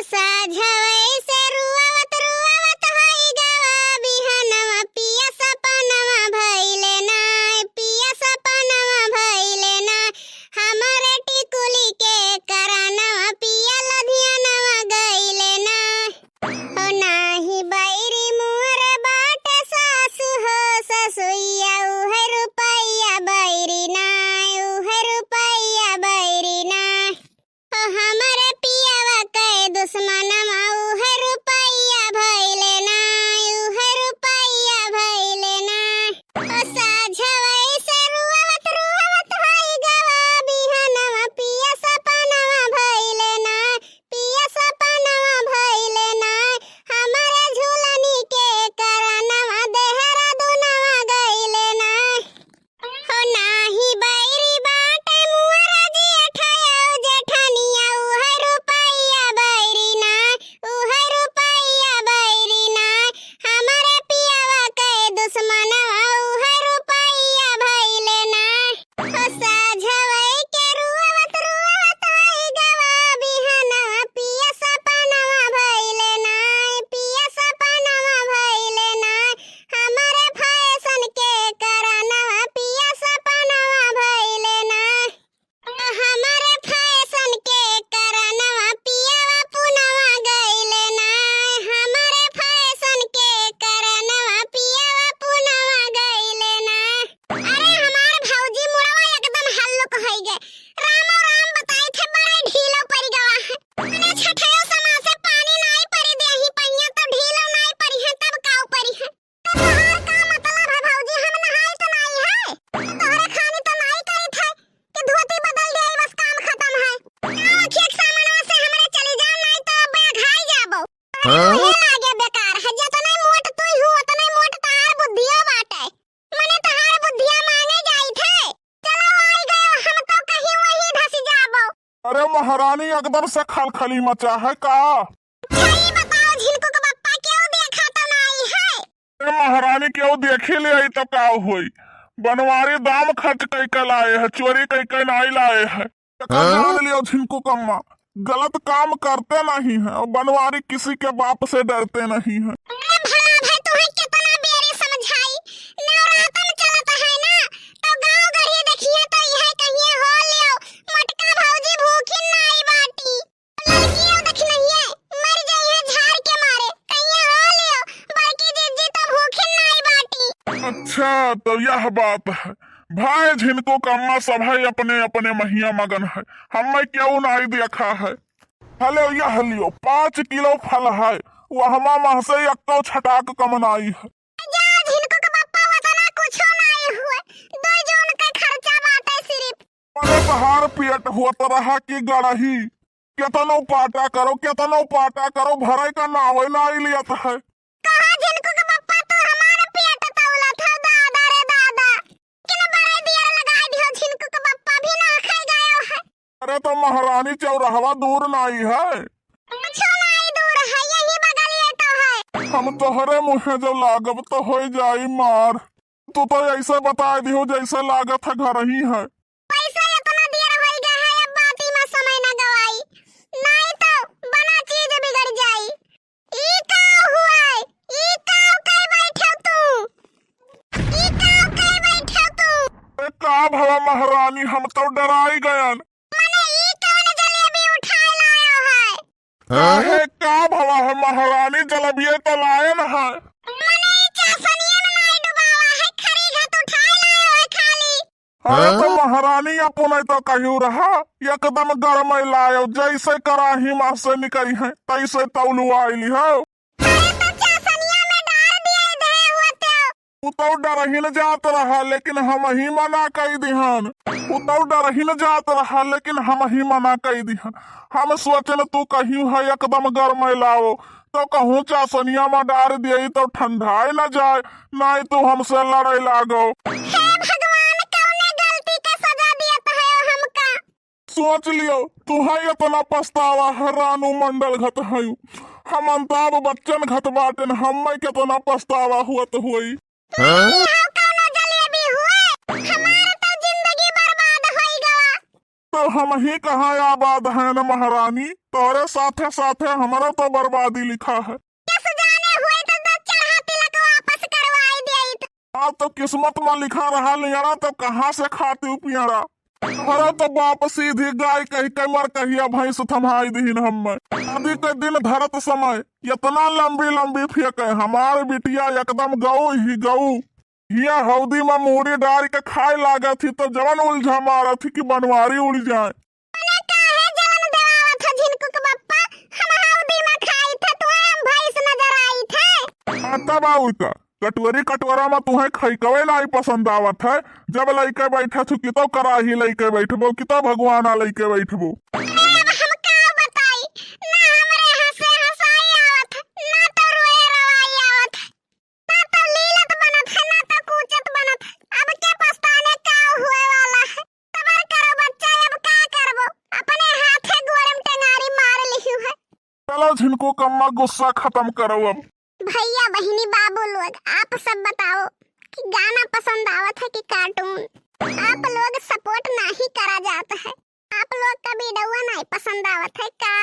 साझवई से रुआवत रुआवत होई गवा बिहनवा पिया सपनवा भइले ना पिया सपनवा भइले ना हमरे टिकुली के करानवा पिया लधियानवा गइले ना हो नाही बैरी मोर बाट सासु हो ससुइया उहे रुपैया बैरी ना उहे रुपैया बैरी ना हो हमरे पियावा के दुश्मनवा उहे रुपैया भइले ना उहे रुपैया भइले ना ओ साझवई से रुआवत रुआवत होई गवा बिहनवा पिया सपनवा भइले ना पिया सपनवा भइले ना हमरे झूलनी के करानवा देहरादूनवा गइले ना हो नाही बैरी बाटे मुअरा जेठया जेठनिया उहे रुपैया बैरी ना उहे रुपैया बैरी ना हमरे पियावा के दुश्मनवा उहे रुपैया भइले ना हो साझवई के रुआवत रुआवत होई गवा बिहनवा पिया सपनवा भइले ना पिया सपनवा भइले ना हमरे फैशन के करानवा पिया सपनवा भइले ना हमरे फैशन के करानवा पियावा पुनवा गइले ना हमरे फैशन के करानवा पियावा पुनवा गइले ना अरे हमार भौजी मुड़वा एकदम हल्लुक होई गए राम राम बताई थे बड़े ढीलो पड़ गवा है अरे छठयो समा से पानी नहीं पड़ी देही पहिया तो ढीलो नहीं पड़ी है तब काऊ पड़ी है तो तोहर का मतलब है भौजी हम नहाई तो नहीं है तोहरे खानी तो नहीं करी थे कि धोती बदल दे बस काम खत्म है आओ खेत सामनवा से हमरे चली जा नहीं तो बेघाई जाबो ये लागे बेकार है जतने मोट तू हो उतने मोट तहार बुद्धिया बाटे मने तहार बुद्धिया मांगे जाई थे चलो आई गयो हम तो कहीं वही धसी जाबो अरे महारानी एकदम से खलखली मचा है का। सही बताओ झिनको के पप्पा क्यों देखा तो नहीं है अरे महारानी क्यों देखे ले आई तो का हुई बनवारी दाम खर्च कई के लाए है चोरी कई के नहीं लाए है जान लियो झिनको कम्मा गलत काम करते नहीं है और बनवारी किसी के बाप से डरते नहीं है अरे भला भाई तुम्हें कितना बेरी समझाई नवरातन चलत है ना तो गांव गढ़ी देखिए तो यह कहिए हो लियो मटका भौजी भूखी नहीं बाटी लड़कियों देख नहीं है मर जाई है झाड़ के मारे कहिए हो लियो बड़की जीजी तो भूखी नहीं बाटी अच्छा तो यह बात है भाई झिनको कम्मा सब है अपने अपने महिया मगन है हमें क्यों नहीं देखा है। हेलो यह लियो 5 किलो फल है वहमा मह से एक छटाक कमनाई है जा झिनको के पप्पा वतना कुछो नहीं हुए दो जोन के खर्चा बाटे सिर्फ अरे बहार पेट होत रहा कि गड़ही केतनो पाटा करो भरे का नावे नहीं लियत है कहा झिनको के पप्पा तो हमारे पेट तौला था दादा रे दादा किन बड़े दियर लगा दियो झिनको के पप्पा भी ना खाई गयो है अरे तो महारानी चौराहवा दूर नहीं है कुछो नहीं दूर है यही बगल ये तो है हम तोहरे मुहे जब लागब तो हो जाई मार तू तो ऐसे बता दियो जैसे लागत है घर ही है पैसा इतना देर हो गया है अब बाती में समय न गवाई नहीं तो बना चीज बिगड़ जाई ई का हुआ ई का कई बैठो तू ई का कई बैठो तू अरे का भला महारानी हम तो डराई गयन मने ई कौन जलेबी उठाए लायो है अरे का भला है महारानी जलेबिये तो लायन है मने ई चासनिया में नहीं डुबावा है खरी घट उठाए लायो है खाली अरे तो महारानी अपन तो कहू रहा एकदम गरम लायो जैसे कराही माँ से निकली है तैसे तौलू आईली है अरे तो चासनिया में डाल दिए दे होते तू तो डरही न जात रहा लेकिन हम ही मना कई दिहन तू तो डरही न जात रहा लेकिन हम ही मना कई दिहन हम सोचल तू कहीं है एकदम गरम लाओ तो कहूँ चासनिया में डाल दिए तो ठंडाई न जाए नहीं तो हमसे लड़े लागो हे भगवान कौने गलती का सजा दिया है हमका सोच लियो तू है इतना पछतावा है रानू मंडल घत है हम अमिताभ बच्चन घत बाटन हम कितना पछतावा हुआ तो हुई यहाँ कौनो जलेबी हुए हमारा तो जिंदगी बर्बाद होई गवा तो हम ही कहाँ आबाद है न महारानी, तोरे साथे साथे हमारा तो बर्बादी लिखा है। किस जाने हुए तो चढ़ा तिलक वापस करवाई दिया। अब तो किस्मत में लिखा रहा लियारा तो कहाँ से खाती पियारा। हमारा तो बाप सीधी गाय कही कमर कहिया भैंस थमाई दीन हम शादी के दिन धरत समय इतना लंबी लंबी फेंके हमारे बिटिया एकदम गऊ ही गऊ। हिया हौदी में मूरी डाल के खाए लागा थी तो जवन उलझा मारा थी कि बनवारी उड़ जाए। तब आउर का कटोरी कटोरा में तुम्हें खैकवे नहीं पसंद आवत है। जब लइके बैठे थी कितो कराही लइके बैठबो कितो भगवान आ लइके बैठबो। चलो झिनको कम्मा गुस्सा खत्म करो अब। भैया बहिनी बाबू लोग आप सब बताओ कि गाना पसंद आवत है कि कार्टून। आप लोग सपोर्ट नहीं करा जाता है। आप लोग का वीडियो नहीं पसंद आवत है का?